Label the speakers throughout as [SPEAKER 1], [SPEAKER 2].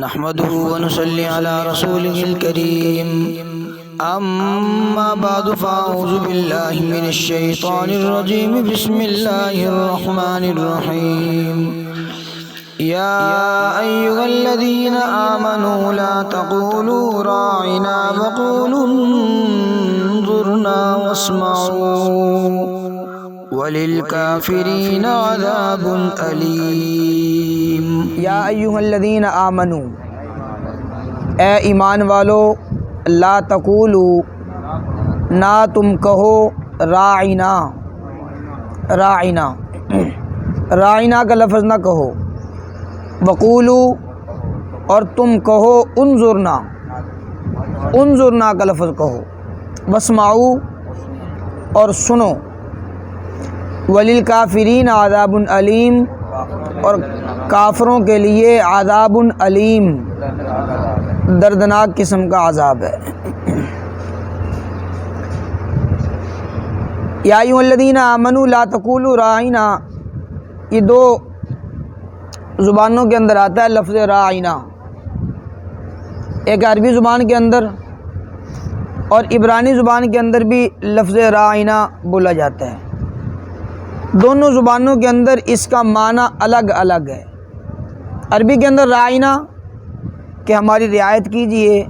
[SPEAKER 1] نحمده ونصلي على رسوله الكريم أما بعد فأعوذ بالله من الشيطان الرجيم بسم الله الرحمن الرحيم يا أيها الذين آمنوا لا تقولوا راعنا وقولوا انظرنا واسمعوا وللكافرين عذاب أليم۔
[SPEAKER 2] یا ایھا الذین آمنو، اے ایمان والو، لا تقولوا، نہ تم کہو راعنا، راعنا راعنا کا لفظ نہ کہو، وقولو، اور تم کہو انظرنا، انظرنا کا لفظ کہو، واسمعوا، اور سنو، وللکافرین عذاب علیم، اور کافروں کے لیے عذاب علیم، دردناک قسم کا عذاب ہے۔ یا ایھا الذین آمنوا لا تقولوا راعنا، یہ دو زبانوں کے اندر آتا ہے لفظ راعنا، ایک عربی زبان کے اندر اور عبرانی زبان کے اندر بھی لفظ راعنا بولا جاتا ہے۔ دونوں زبانوں کے اندر اس کا معنی الگ الگ ہے۔ عربی کے اندر راعنا کہ ہماری رعایت کیجئے،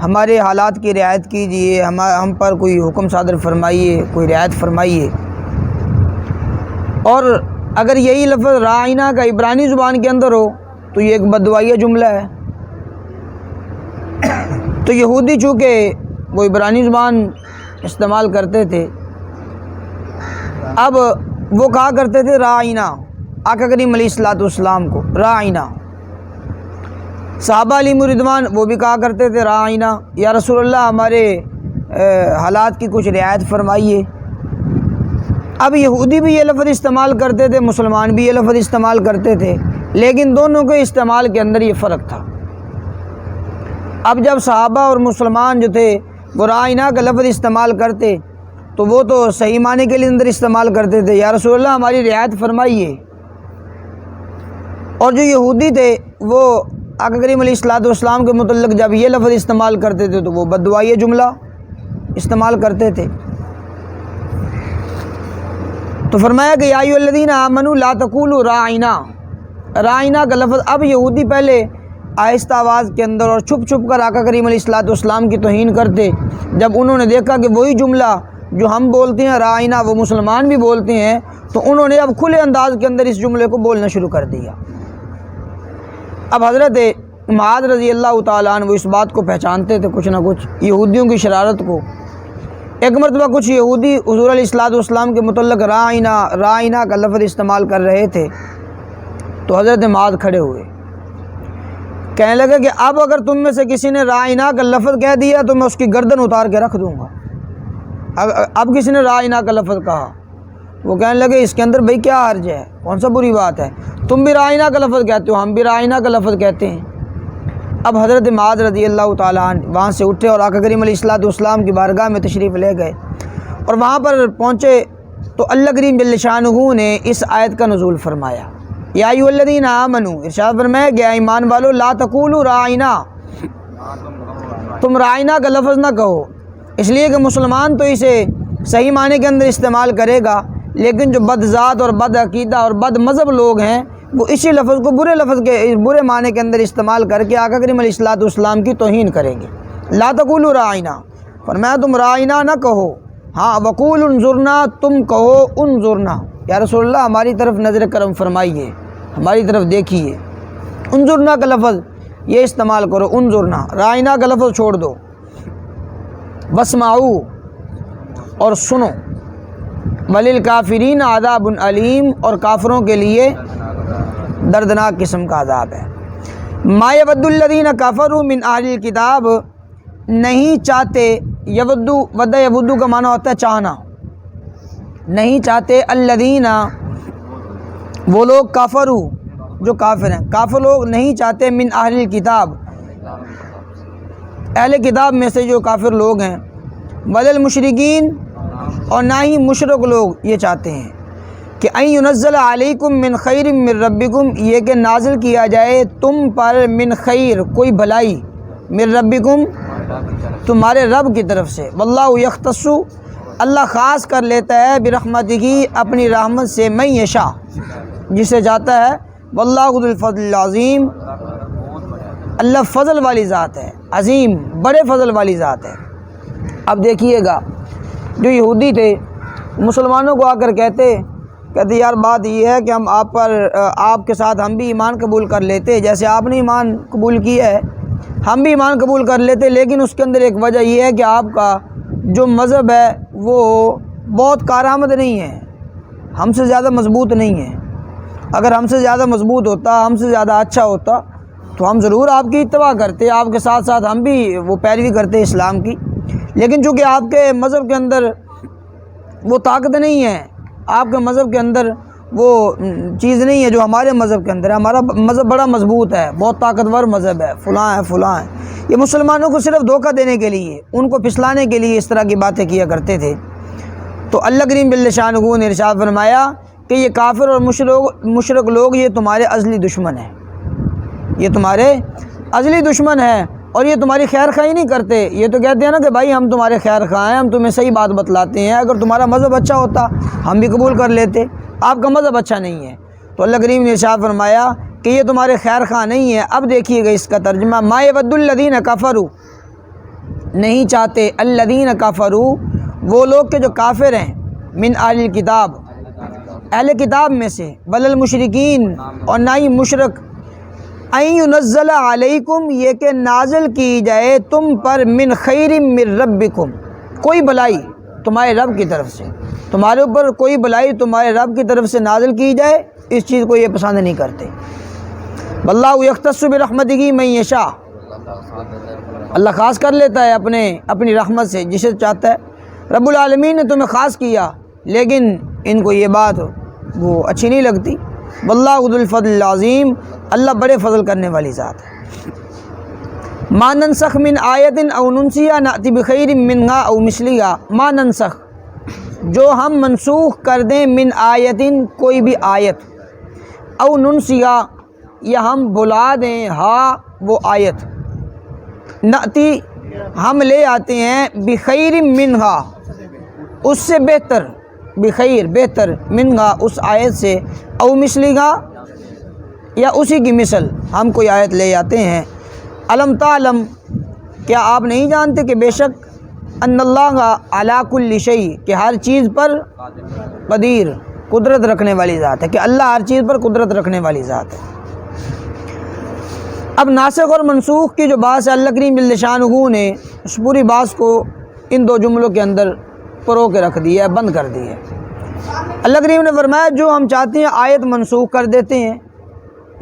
[SPEAKER 2] ہمارے حالات کی رعایت کیجئے، ہم پر کوئی حکم صادر فرمائیے، کوئی رعایت فرمائیے۔ اور اگر یہی لفظ راعنا کا عبرانی زبان کے اندر ہو تو یہ ایک بددعائیہ جملہ ہے۔ تو یہودی چونکہ وہ عبرانی زبان استعمال کرتے تھے، اب وہ کہا کرتے تھے راعنا آقا کریم علیہ الصلوۃ والسلام کو، راعنا۔ صحابہ علیہم رضوان وہ بھی کہا کرتے تھے راعنا، یا رسول اللہ ہمارے حالات کی کچھ رعایت فرمائیے۔ اب یہودی بھی یہ لفظ استعمال کرتے تھے، مسلمان بھی یہ لفظ استعمال کرتے تھے، لیکن دونوں کے استعمال کے اندر یہ فرق تھا۔ اب جب صحابہ اور مسلمان جو تھے وہ راعنا کا لفظ استعمال کرتے تو وہ تو صحیح معنی کے لیے اندر استعمال کرتے تھے، یا رسول اللہ ہماری رعایت فرمائیے۔ اور جو یہودی تھے وہ آقا کریم علیہ الصلوۃ والسلام کے متعلق جب یہ لفظ استعمال کرتے تھے تو وہ بددعائیہ جملہ استعمال کرتے تھے۔ تو فرمایا کہ یا ایھا الذین آمنوا لا تقولوا راعنا، راعنا کا لفظ اب یہودی پہلے آہستہ آواز کے اندر اور چھپ چھپ کر آقا کریم علیہ الصلوۃ والسلام کی توہین کرتے، جب انہوں نے دیکھا کہ وہی جملہ جو ہم بولتے ہیں راعنا وہ مسلمان بھی بولتے ہیں، تو انہوں نے اب کھلے انداز کے اندر اس جملے کو بولنا شروع کر دیا۔ اب حضرت معاذ رضی اللہ تعالیٰ عنہ وہ اس بات کو پہچانتے تھے کچھ نہ کچھ یہودیوں کی شرارت کو۔ ایک مرتبہ کچھ یہودی حضور علیہ الصلوۃ والسلام کے متعلق راعنا راعنا کا لفظ استعمال کر رہے تھے، تو حضرت معاذ کھڑے ہوئے، کہنے لگے کہ اب اگر تم میں سے کسی نے راعنا کا لفظ کہہ دیا تو میں اس کی گردن اتار کے رکھ دوں گا۔ اب کسی نے راعنا کا لفظ کہا، وہ کہنے لگے اس کے اندر بھئی کیا حرج ہے، کون سا بری بات ہے، تم بھی راعنا کا لفظ کہتے ہو، ہم بھی راعنا کا لفظ کہتے ہیں۔ اب حضرت معاذ رضی اللہ تعالیٰ عنہ وہاں سے اٹھے اور آقا کریم علیہ الصلوۃ والسلام کی بارگاہ میں تشریف لے گئے، اور وہاں پر پہنچے تو اللہ کریم جل شانہ نے اس آیت کا نزول فرمایا، یا ایھا الذین آمنوا، ارشاد فرمایا کہ ایمان والو، لا تقولوا راعنا، تم راعنا کا لفظ نہ کہو، اس لیے کہ مسلمان تو اسے صحیح معنی کے اندر استعمال کرے گا، لیکن جو بد ذات اور بد عقیدہ اور بد مذہب لوگ ہیں وہ اسی لفظ کو برے لفظ کے برے معنی کے اندر استعمال کر کے آقا کریم علیہ الصلوۃ والسلام کی توہین کریں گے۔ لا تقولوا راعنا، فرمایا تم راعنا نہ کہو، ہاں وقولوا انظرنا، تم کہو انظرنا، یا رسول اللہ ہماری طرف نظر کرم فرمائیے، ہماری طرف دیکھیے۔ انظرنا کا لفظ یہ استعمال کرو، انظرنا، راعنا کا لفظ چھوڑ دو۔ واسمعوا، اور سنو، وللکافرین عذاب علیم، اور کافروں کے لیے دردناک قسم کا عذاب ہے۔ ما یود الذین کفروا من اہل الکتاب، نہیں چاہتے، یود ود یود کا معنی ہوتا ہے چاہنا، نہیں چاہتے، الذین وہ لوگ، کفروا جو کافر ہیں، کافر لوگ نہیں چاہتے، من اہل الکتاب اہل کتاب میں سے جو کافر لوگ ہیں، وللمشرکین، اور نہ ہی مشرک لوگ یہ چاہتے ہیں، کہ ان ینزل علیکم من خیر من ربکم، یہ کہ نازل کیا جائے تم پر من خیر کوئی بھلائی، من ربکم تمہارے رب کی طرف سے، واللہ یختص اللہ خاص کر لیتا ہے برحمتہ اپنی رحمت سے من یشاء جسے چاہتا ہے، واللہ ذو الفضل العظیم اللہ فضل والی ذات ہے، عظیم بڑے فضل والی ذات ہے۔ اب دیکھیے گا جو یہودی تھے مسلمانوں کو آ کر کہتے یار بات یہ ہے کہ ہم آپ کے ساتھ ہم بھی ایمان قبول کر لیتے، جیسے آپ نے ایمان قبول کیا ہے ہم بھی ایمان قبول کر لیتے، لیکن اس کے اندر ایک وجہ یہ ہے کہ آپ کا جو مذہب ہے وہ بہت کارآمد نہیں ہے، ہم سے زیادہ مضبوط نہیں ہے۔ اگر ہم سے زیادہ مضبوط ہوتا، ہم سے زیادہ اچھا ہوتا تو ہم ضرور آپ کی اتباع کرتے، آپ کے ساتھ ساتھ ہم بھی وہ پیروی کرتے اسلام کی، لیکن چونکہ آپ کے مذہب کے اندر وہ طاقت نہیں ہے، آپ کے مذہب کے اندر وہ چیز نہیں ہے جو ہمارے مذہب کے اندر ہے، ہمارا مذہب بڑا مضبوط ہے، بہت طاقتور مذہب ہے، فلاں ہے فلاں ہے۔ یہ مسلمانوں کو صرف دھوکہ دینے کے لیے، ان کو پھسلانے کے لیے اس طرح کی باتیں کیا کرتے تھے۔ تو اللہ کریم جل شانہ نے ارشاد فرمایا کہ یہ کافر اور مشرک لوگ یہ تمہارے ازلی دشمن ہیں، یہ تمہارے ازلی دشمن ہیں، اور یہ تمہاری خیر خواہی نہیں کرتے، یہ تو کہتے ہیں نا کہ بھائی ہم تمہارے خیر خواہ ہیں، ہم تمہیں صحیح بات بتلاتے ہیں، اگر تمہارا مذہب اچھا ہوتا ہم بھی قبول کر لیتے، آپ کا مذہب اچھا نہیں ہے۔ تو اللہ کریم نے ارشاد فرمایا کہ یہ تمہارے خیر خواہ نہیں ہے۔ اب دیکھیے گا اس کا ترجمہ، ما یود الذین کفروا، نہیں چاہتے، الذین کفروا وہ لوگ کہ جو کافر ہیں، من اہل الکتاب اہل کتاب میں سے، بل المشرکین اور نہ ہی مشرک، ان ینزل علیکم یہ کہ نازل کی جائے تم پر من خیر من ربکم کوئی بھلائی تمہارے رب کی طرف سے، تمہارے اوپر کوئی بھلائی تمہارے رب کی طرف سے نازل کی جائے، اس چیز کو یہ پسند نہیں کرتے۔ واللہ یختص برحمتہ من یشاء اللہ خاص کر لیتا ہے اپنی رحمت سے جسے چاہتا ہے۔ رب العالمین نے تمہیں خاص کیا، لیکن ان کو یہ بات وہ اچھی نہیں لگتی۔ واللہ ذو الفضل العظیم اللہ بڑے فضل کرنے والی ذات ہے۔ ما ننسخ من آیت او ننسیہا نأتی بخیر منہا او مثلہا، ما ننسخ جو ہم منسوخ کر دیں، من آیت کوئی بھی آیت، او ننسیہا یا ہم بلا دیں، ہاں وہ آیت، نأتی ہم لے آتے ہیں، بخیر منہا اس سے بہتر، بخیر بہتر، منہا اس آیت سے، او مثلہا یا اسی کی مثل ہم کوئی آیت لے آتے ہیں۔ علم تعلم کیا آپ نہیں جانتے کہ بے شک ان اللہ علی کل شیء کہ ہر چیز پر قدیر قدرت رکھنے والی ذات ہے، کہ اللہ ہر چیز پر قدرت رکھنے والی ذات ہے۔ اب ناسخ اور منسوخ کی جو بات ہے اللہ کریم جل شانہ نے اس پوری بات کو ان دو جملوں کے اندر پرو کے رکھ دی ہے، بند کر دی ہے۔ اللہ کریم نے فرمایا جو ہم چاہتے ہیں آیت منسوخ کر دیتے ہیں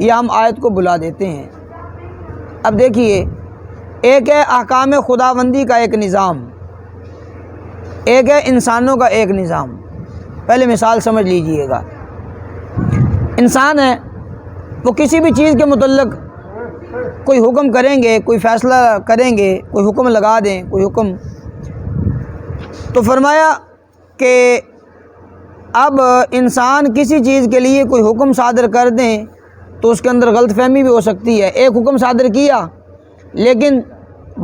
[SPEAKER 2] یا ہم آیت کو بلا دیتے ہیں۔ اب دیکھیے ایک ہے احکام خداوندی کا ایک نظام، ایک ہے انسانوں کا ایک نظام۔ پہلے مثال سمجھ لیجئے گا، انسان ہے وہ کسی بھی چیز کے متعلق کوئی حکم کریں گے، کوئی فیصلہ کریں گے، کوئی حکم لگا دیں، کوئی حکم، تو فرمایا کہ اب انسان کسی چیز کے لیے کوئی حکم صادر کر دیں تو اس کے اندر غلط فہمی بھی ہو سکتی ہے۔ ایک حکم صادر کیا لیکن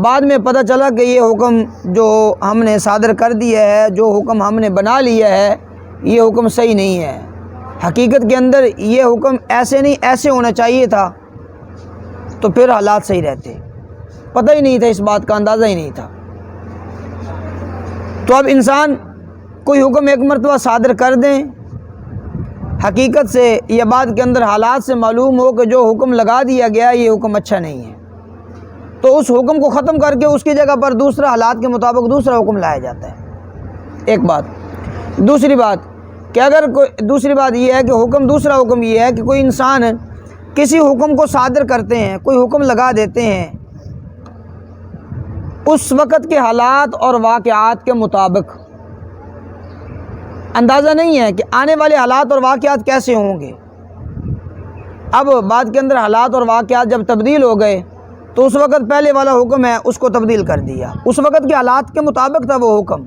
[SPEAKER 2] بعد میں پتہ چلا کہ یہ حکم جو ہم نے صادر کر دیا ہے، جو حکم ہم نے بنا لیا ہے، یہ حکم صحیح نہیں ہے، حقیقت کے اندر یہ حکم ایسے نہیں ایسے ہونا چاہیے تھا، تو پھر حالات صحیح رہتے۔ پتہ ہی نہیں تھا، اس بات کا اندازہ ہی نہیں تھا۔ تو اب انسان کوئی حکم ایک مرتبہ صادر کر دیں، حقیقت سے یہ بات کے اندر حالات سے معلوم ہو کہ جو حکم لگا دیا گیا یہ حکم اچھا نہیں ہے، تو اس حکم کو ختم کر کے اس کی جگہ پر دوسرا حالات کے مطابق دوسرا حکم لایا جاتا ہے۔ ایک بات۔ دوسری بات کہ اگر دوسری بات یہ ہے کہ دوسرا حکم یہ ہے کہ کوئی انسان کسی حکم کو صادر کرتے ہیں، کوئی حکم لگا دیتے ہیں، اس وقت کے حالات اور واقعات کے مطابق، اندازہ نہیں ہے کہ آنے والے حالات اور واقعات کیسے ہوں گے۔ اب بعد کے اندر حالات اور واقعات جب تبدیل ہو گئے تو اس وقت پہلے والا حکم ہے اس کو تبدیل کر دیا، اس وقت کے حالات کے مطابق تھا وہ حکم،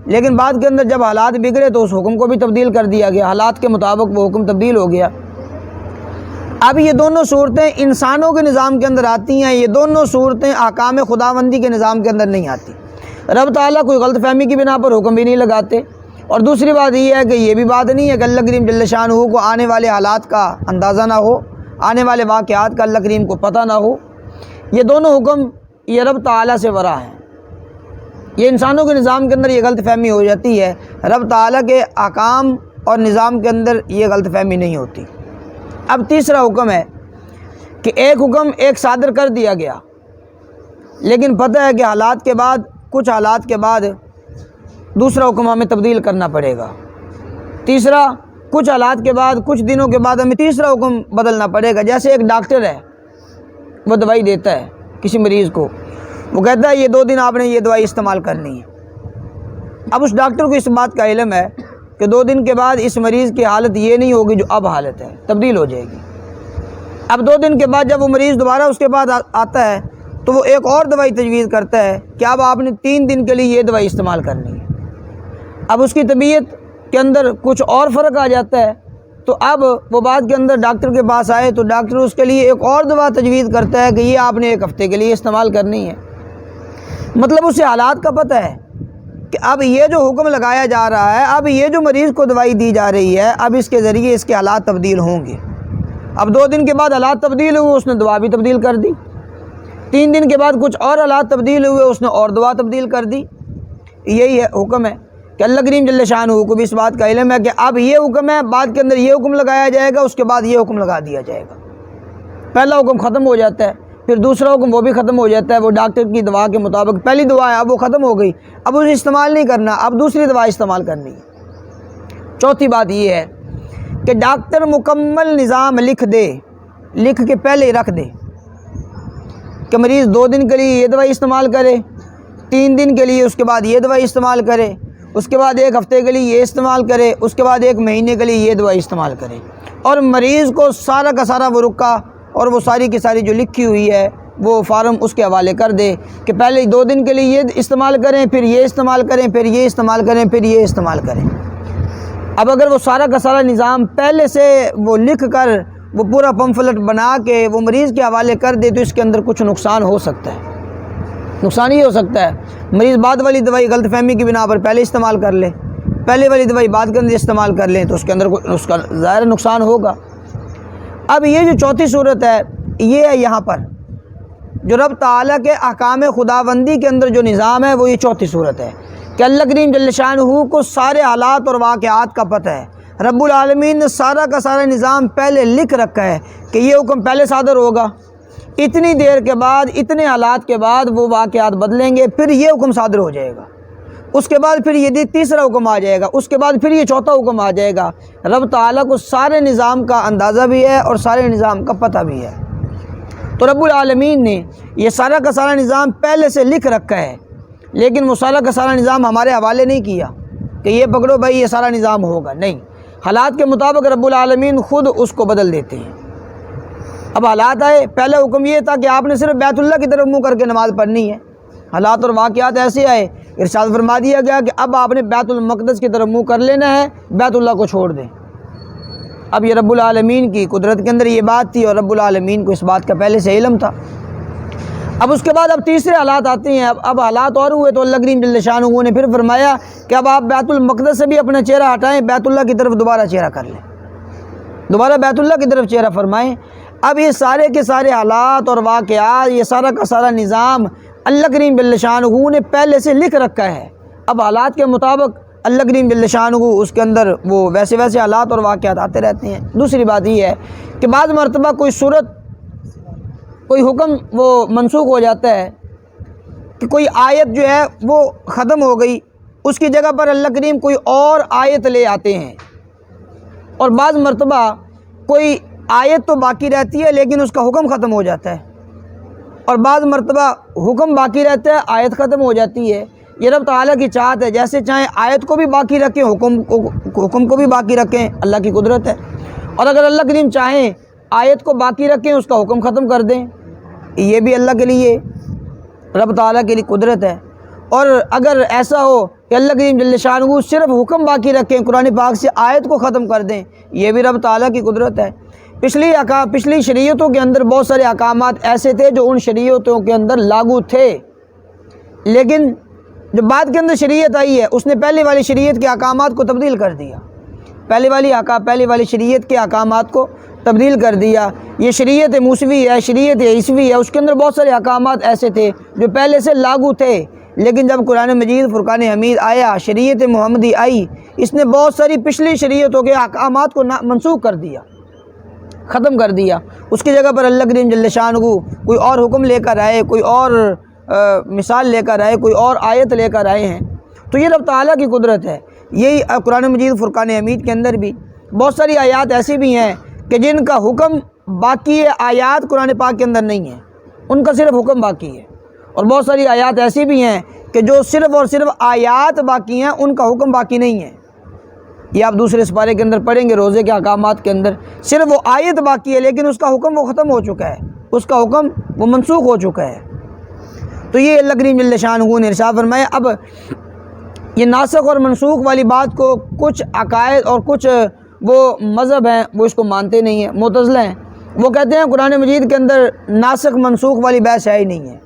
[SPEAKER 2] لیکن بعد کے اندر جب حالات بگڑے تو اس حکم کو بھی تبدیل کر دیا گیا، حالات کے مطابق وہ حکم تبدیل ہو گیا۔ اب یہ دونوں صورتیں انسانوں کے نظام کے اندر آتی ہیں، یہ دونوں صورتیں احکام خداوندی کے نظام کے اندر نہیں آتی۔ رب تعالیٰ کوئی غلط فہمی کی بنا پر حکم بھی نہیں لگاتے، اور دوسری بات یہ ہے کہ یہ بھی بات نہیں ہے کہ اللہ کریم جل شانہ کو آنے والے حالات کا اندازہ نہ ہو، آنے والے واقعات کا اللہ کریم کو پتہ نہ ہو۔ یہ دونوں حکم یہ رب تعالیٰ سے ورا ہیں۔ یہ انسانوں کے نظام کے اندر یہ غلط فہمی ہو جاتی ہے، رب تعالیٰ کے احکام اور نظام کے اندر یہ غلط فہمی نہیں ہوتی۔ اب تیسرا حکم ہے کہ ایک حکم ایک صادر کر دیا گیا، لیکن پتہ ہے کہ حالات کے بعد، کچھ حالات کے بعد دوسرا حکم ہمیں تبدیل کرنا پڑے گا۔ تیسرا، کچھ حالات کے بعد، کچھ دنوں کے بعد ہمیں تیسرا حکم بدلنا پڑے گا۔ جیسے ایک ڈاکٹر ہے، وہ دوائی دیتا ہے کسی مریض کو، وہ کہتا ہے یہ 2 دن آپ نے یہ دوائی استعمال کرنی ہے۔ اب اس ڈاکٹر کو اس بات کا علم ہے کہ 2 دن کے بعد اس مریض کی حالت یہ نہیں ہوگی جو اب حالت ہے، تبدیل ہو جائے گی۔ اب 2 دن کے بعد جب وہ مریض دوبارہ اس کے بعد آتا ہے تو وہ ایک اور دوائی تجویز کرتا ہے کہ اب آپ نے 3 دن کے لیے یہ دوائی استعمال کرنی ہے۔ اب اس کی طبیعت کے اندر کچھ اور فرق آ جاتا ہے، تو اب وہ بعد کے اندر ڈاکٹر کے پاس آئے تو ڈاکٹر اس کے لیے ایک اور دوا تجویز کرتا ہے کہ یہ آپ نے 1 ہفتے کے لیے استعمال کرنی ہے۔ مطلب اسے حالات کا پتہ ہے کہ اب یہ جو حکم لگایا جا رہا ہے، اب یہ جو مریض کو دوائی دی جا رہی ہے، اب اس کے ذریعے اس کے حالات تبدیل ہوں گے۔ اب 2 دن کے بعد حالات تبدیل ہوئے، اس نے دوا بھی تبدیل کر دی۔ 3 دن کے بعد کچھ اور حالات تبدیل ہوئے، اس نے اور دوا تبدیل کر دی۔ یہی ہے حکم ہے کہ اللہ کریم جل شانہ کو بھی اس بات کا علم ہے کہ اب یہ حکم ہے، بعد کے اندر یہ حکم لگایا جائے گا، اس کے بعد یہ حکم لگا دیا جائے گا۔ پہلا حکم ختم ہو جاتا ہے، پھر دوسرا حکم وہ بھی ختم ہو جاتا ہے۔ وہ ڈاکٹر کی دوا کے مطابق پہلی دوا ہے، اب وہ ختم ہو گئی، اب اسے استعمال نہیں کرنا، اب دوسری دوا استعمال کرنی ہے۔ چوتھی بات یہ ہے کہ ڈاکٹر مکمل نظام لکھ دے، لکھ کے پہلے ہی رکھ دے کہ مریض 2 دن کے لیے یہ دوائی استعمال کرے، 3 دن کے لیے اس کے بعد یہ دوائی استعمال کرے، اس کے بعد 1 ہفتے کے لیے یہ استعمال کرے، اس کے بعد 1 مہینے کے لیے یہ دوائی استعمال کرے، اور مریض کو سارا کا سارا وہ رکا اور وہ ساری کی ساری جو لکھی ہوئی ہے وہ فارم اس کے حوالے کر دے کہ پہلے 2 دن کے لیے یہ استعمال کریں، پھر یہ استعمال کریں، پھر یہ استعمال کریں، پھر یہ استعمال کریں۔ اب اگر وہ سارا کا سارا نظام پہلے سے وہ لکھ کر وہ پورا پمفلٹ بنا کے وہ مریض کے حوالے کر دے تو اس کے اندر کچھ نقصان ہو سکتا ہے۔ نقصان یہ ہو سکتا ہے مریض بعد والی دوائی غلط فہمی کی بنا پر پہلے استعمال کر لے، پہلے والی دوائی بعد کے اندر استعمال کر لیں تو اس کے اندر اس کا ظاہر نقصان ہوگا۔ اب یہ جو چوتھی صورت ہے یہ ہے یہاں پر جو رب تعالیٰ کے احکام خداوندی کے اندر جو نظام ہے وہ یہ چوتھی صورت ہے کہ اللہ کریم جل شانہ کو سارے حالات اور واقعات کا پتہ ہے۔ رب العالمین نے سارا کا سارا نظام پہلے لکھ رکھا ہے کہ یہ حکم پہلے صادر ہوگا، اتنی دیر کے بعد، اتنے حالات کے بعد وہ واقعات بدلیں گے، پھر یہ حکم صادر ہو جائے گا، اس کے بعد پھر یہ تیسرا حکم آ جائے گا، اس کے بعد پھر یہ چوتھا حکم آ جائے گا۔ رب تعالیٰ کو سارے نظام کا اندازہ بھی ہے اور سارے نظام کا پتہ بھی ہے۔ تو رب العالمین نے یہ سارا کا سارا نظام پہلے سے لکھ رکھا ہے، لیکن وہ سارا کا سارا نظام ہمارے حوالے نہیں کیا کہ یہ پکڑو بھائی یہ سارا نظام ہوگا، نہیں، حالات کے مطابق رب العالمین خود اس کو بدل دیتے ہیں۔ اب حالات آئے، پہلا حکم یہ تھا کہ آپ نے صرف بیت اللہ کی طرف منہ کر کے نماز پڑھنی ہے۔ حالات اور واقعات ایسے آئے، ارشاد فرما دیا گیا کہ اب آپ نے بیت المقدس کی طرف منہ کر لینا ہے، بیت اللہ کو چھوڑ دیں۔ اب یہ رب العالمین کی قدرت کے اندر یہ بات تھی اور رب العالمین کو اس بات کا پہلے سے علم تھا۔ اب اس کے بعد اب تیسرے حالات آتے ہیں، اب حالات اور ہوئے تو اللہ کریم جل شانہ نے پھر فرمایا کہ اب آپ بیت المقدس سے بھی اپنا چہرہ ہٹائیں، بیت اللہ کی طرف دوبارہ چہرہ کر لیں، دوبارہ بیت اللہ کی طرف چہرہ فرمائیں۔ اب یہ سارے کے سارے حالات اور واقعات، یہ سارا کا سارا نظام اللہ کریم جل شانہ نے پہلے سے لکھ رکھا ہے۔ اب حالات کے مطابق اللہ کریم جل شانہ اس کے اندر وہ ویسے ویسے حالات اور واقعات آتے رہتے ہیں۔ دوسری بات یہ ہے کہ بعض مرتبہ کوئی صورت، کوئی حکم وہ منسوخ ہو جاتا ہے کہ کوئی آیت جو ہے وہ ختم ہو گئی، اس کی جگہ پر اللہ کریم کوئی اور آیت لے آتے ہیں، اور بعض مرتبہ کوئی آیت تو باقی رہتی ہے لیکن اس کا حکم ختم ہو جاتا ہے، اور بعض مرتبہ حکم باقی رہتا ہے، آیت ختم ہو جاتی ہے۔ یہ رب تعالیٰ کی چاہت ہے، جیسے چاہیں آیت کو بھی باقی رکھیں، حکم کو بھی باقی رکھیں، اللہ کی قدرت ہے۔ اور اگر اللہ کریم چاہیں آیت کو باقی رکھیں، اس کا حکم ختم کر دیں، یہ بھی اللہ کے لیے، رب تعالیٰ کے لیے قدرت ہے۔ اور اگر ایسا ہو کہ اللہ کریم جل شانہ صرف حکم باقی رکھیں، قرآن پاک سے آیت کو ختم کر دیں، یہ بھی رب تعالیٰ کی قدرت ہے۔ پچھلی شریعتوں کے اندر بہت سارے احکامات ایسے تھے جو ان شریعتوں کے اندر لاگو تھے، لیکن جو بعد کے اندر شریعت آئی ہے اس نے پہلے والی شریعت کے احکامات کو تبدیل کر دیا، پہلے والی شریعت کے احکامات کو تبدیل کر دیا۔ یہ شریعت موسوی ہے، شریعت عیسوی ہے، اس کے اندر بہت سارے احکامات ایسے تھے جو پہلے سے لاگو تھے، لیکن جب قرآن مجید فرقان حمید آیا، شریعت محمدی آئی، اس نے بہت ساری پچھلی شریعتوں کے احکامات کو منسوخ کر دیا، ختم کر دیا۔ اس کی جگہ پر اللہ کریم جل شانہ کوئی اور حکم لے کر آئے، کوئی اور مثال لے کر آئے، کوئی اور آیت لے کر آئے ہیں۔ تو یہ رب تعالیٰ کی قدرت ہے۔ یہی قرآن مجید فرقان حمید کے اندر بھی بہت ساری آیات ایسی بھی ہیں کہ جن کا حکم باقی ہے، آیات قرآن پاک کے اندر نہیں ہیں، ان کا صرف حکم باقی ہے، اور بہت ساری آیات ایسی بھی ہیں کہ جو صرف اور صرف آیات باقی ہیں، ان کا حکم باقی نہیں ہے۔ یہ آپ دوسرے سپارے کے اندر پڑھیں گے، روزے کے احکامات کے اندر صرف وہ آیت باقی ہے، لیکن اس کا حکم وہ ختم ہو چکا ہے، اس کا حکم وہ منسوخ ہو چکا ہے۔ تو یہ اللہ کریم جل شانہ نے ارشاد فرمایا۔ اب یہ ناسخ اور منسوخ والی بات کو کچھ عقائد اور کچھ وہ مذہب ہیں وہ اس کو مانتے نہیں ہیں، معتزلہ ہیں، وہ کہتے ہیں قرآن مجید کے اندر ناسخ منسوخ والی بحث ہے ہی نہیں ہے،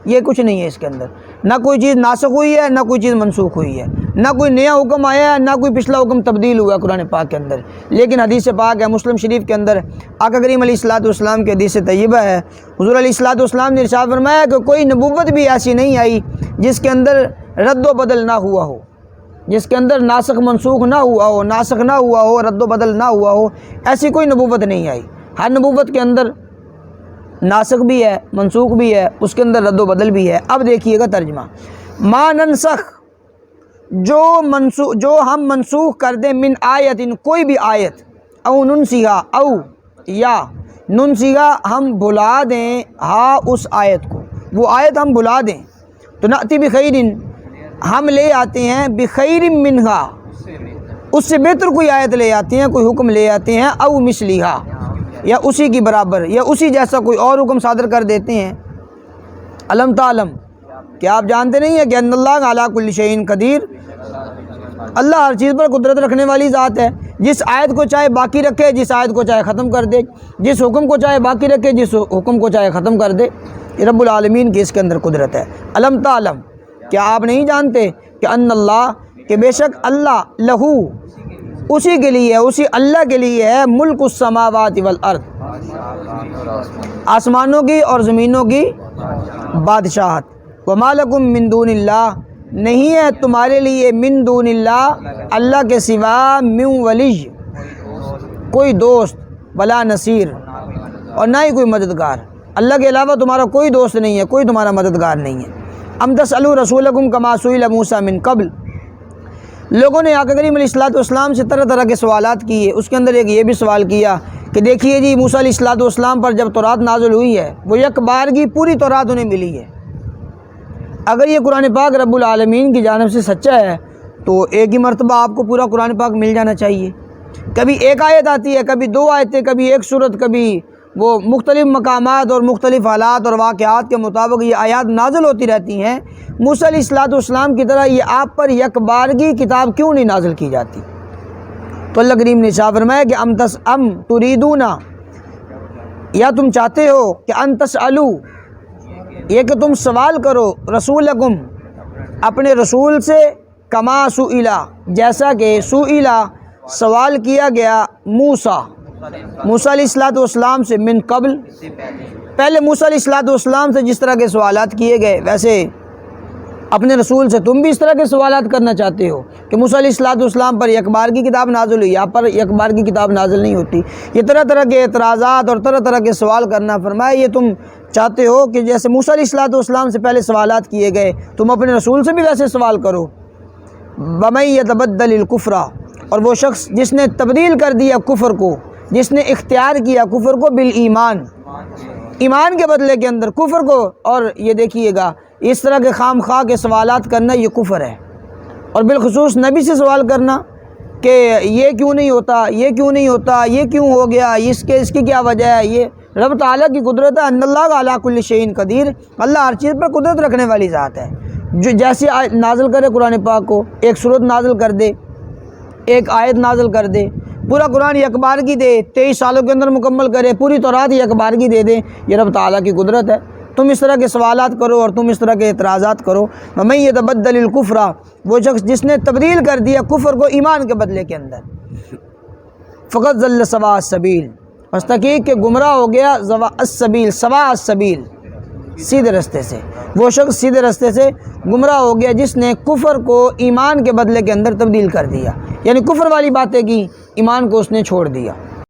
[SPEAKER 2] یہ کچھ نہیں ہے اس کے اندر، نہ کوئی چیز ناسخ ہوئی ہے، نہ کوئی چیز منسوخ ہوئی ہے، نہ کوئی نیا حکم آیا ہے، نہ کوئی پچھلا حکم تبدیل ہوا ہے قرآن پاک کے اندر۔ لیکن حدیث پاک ہے مسلم شریف کے اندر، آقا کریم علیہ الصلوۃ والسلام کی حدیث طیبہ ہے، حضور علیہ الصلوۃ والسلام نے ارشاد فرمایا کہ کوئی نبوت بھی ایسی نہیں آئی جس کے اندر رد و بدل نہ ہوا ہو، جس کے اندر ناسخ منسوخ نہ ہوا ہو، ناسخ نہ ہوا ہو، رد و بدل نہ ہوا ہو، ایسی کوئی نبوت نہیں آئی۔ ہر نبوت کے اندر ناسخ بھی ہے، منسوخ بھی ہے، اس کے اندر رد و بدل بھی ہے۔ اب دیکھیے گا ترجمہ، ما ننسخ، جو ہم منسوخ کر دیں، من آیت، کوئی بھی آیت، او ننسیہا، او یا ننسیہا، ہم بھلا دیں، ہاں اس آیت کو، وہ آیت ہم بھلا دیں، تو نأتی بخیر، ہم لے آتے ہیں بخیر منہا، اس سے بہتر کوئی آیت لے آتے ہیں، کوئی حکم لے آتے ہیں، او مثلیہا، یا اسی کی برابر یا اسی جیسا کوئی اور حکم صادر کر دیتے ہیں۔ علم تعلم، کیا آپ جانتے نہیں ہیں کہ ان اللہ علی کل شیء قدیر، اللہ ہر چیز پر قدرت رکھنے والی ذات ہے، جس آیت کو چاہے باقی رکھے، جس آیت کو چاہے ختم کر دے، جس حکم کو چاہے باقی رکھے، جس حکم کو چاہے ختم کر دے، یہ رب العالمین کی اس کے اندر قدرت ہے۔ علم تعلم، کیا آپ نہیں جانتے کہ ان اللہ، کہ بے شک اللہ، لہو، اسی کے لیے، اسی اللہ کے لیے ہے، ملک السماوات والارض، آسمانوں کی اور زمینوں کی بادشاہت، وما لکم من دون اللہ، نہیں ہے تمہارے لیے، من دون اللہ، اللہ کے سوا، من ولی، کوئی دوست، ولا نصیر، اور نہ ہی کوئی مددگار، اللہ کے علاوہ تمہارا کوئی دوست نہیں ہے، کوئی تمہارا مددگار نہیں ہے۔ ام تسألوا رسولکم کما سئل موسیٰ من قبل، لوگوں نے آقا کریم علیہ الصلوۃ والسلام سے طرح طرح کے سوالات کیے، اس کے اندر ایک یہ بھی سوال کیا کہ دیکھیے جی، موسیٰ علیہ الصلوۃ والسلام پر جب تورات نازل ہوئی ہے، وہ یک بارگی پوری تورات انہیں ملی ہے۔ اگر یہ قرآن پاک رب العالمین کی جانب سے سچا ہے تو ایک ہی مرتبہ آپ کو پورا قرآن پاک مل جانا چاہیے۔ کبھی ایک آیت آتی ہے، کبھی دو آیتیں، کبھی ایک سورت، کبھی وہ مختلف مقامات اور مختلف حالات اور واقعات کے مطابق یہ آیات نازل ہوتی رہتی ہیں۔ موسیٰ علیہ الصلوۃ والسلام کی طرح یہ آپ پر یک بارگی کتاب کیوں نہیں نازل کی جاتی؟ تو اللہ کریم نے ارشاد فرمایا کہ ام تریدون، یا تم چاہتے ہو کہ ان تسألوا، یہ کہ تم سوال کرو، رسولکم، اپنے رسول سے، کما سئلا، جیسا کہ سئلا، سوال کیا گیا، موسیٰ علیہ الصلوۃ والسلام سے، من قبل، پہلے موسیٰ علیہ الصلوۃ والسلام سے جس طرح کے سوالات کیے گئے، ویسے اپنے رسول سے تم بھی اس طرح کے سوالات کرنا چاہتے ہو کہ موسیٰ علیہ الصلوۃ والسلام پر یک بار کی کتاب نازل ہوئی، آپ پر یک بار کی کتاب نازل نہیں ہوتی۔ یہ طرح طرح کے اعتراضات اور طرح طرح کے سوال کرنا، فرمایا یہ تم چاہتے ہو کہ جیسے موسیٰ علیہ الصلوۃ والسلام سے پہلے سوالات کیے گئے، تم اپنے رسول سے بھی ویسے سوال کرو۔ وَمَن يَتَبَدَّلِ الْكُفْرَ، اور وہ شخص جس نے تبدیل کر دیا کفر کو، جس نے اختیار کیا کفر کو، بالایمان، ایمان کے بدلے کے اندر کفر کو، اور یہ دیکھیے گا اس طرح کے خام خواہ کے سوالات کرنا یہ کفر ہے، اور بالخصوص نبی سے سوال کرنا کہ یہ کیوں نہیں ہوتا، یہ کیوں نہیں ہوتا، یہ کیوں ہو گیا، اس کی کیا وجہ ہے۔ یہ رب تعالیٰ کی قدرت ہے، ان اللہ علی کل شیء قدیر، اللہ ہر چیز پر قدرت رکھنے والی ذات ہے۔ جو جیسے نازل کرے قرآن پاک کو، ایک صورت نازل کر دے، ایک آیت نازل کر دے، پورا قرآن یک بار کی دے، 23 سالوں کے اندر مکمل کرے، پوری تورات یک بار کی دے دے، یہ رب تعالیٰ کی قدرت ہے۔ تم اس طرح کے سوالات کرو اور تم اس طرح کے اعتراضات کرو۔ وَمَن يَتَبَدَّلِ الْكُفْرَ، وہ شخص جس نے تبدیل کر دیا کفر کو ایمان کے بدلے کے اندر، فقط ضل سواء السبیل، بس تحقیق کہ گمراہ ہو گیا سواء السبیل، سواء السبیل، سیدھے رستے سے۔ وہ شخص سیدھے رستے سے گمراہ ہو گیا جس نے کفر کو ایمان کے بدلے کے اندر تبدیل کر دیا، یعنی کفر والی باتیں کی، ایمان کو اس نے چھوڑ دیا۔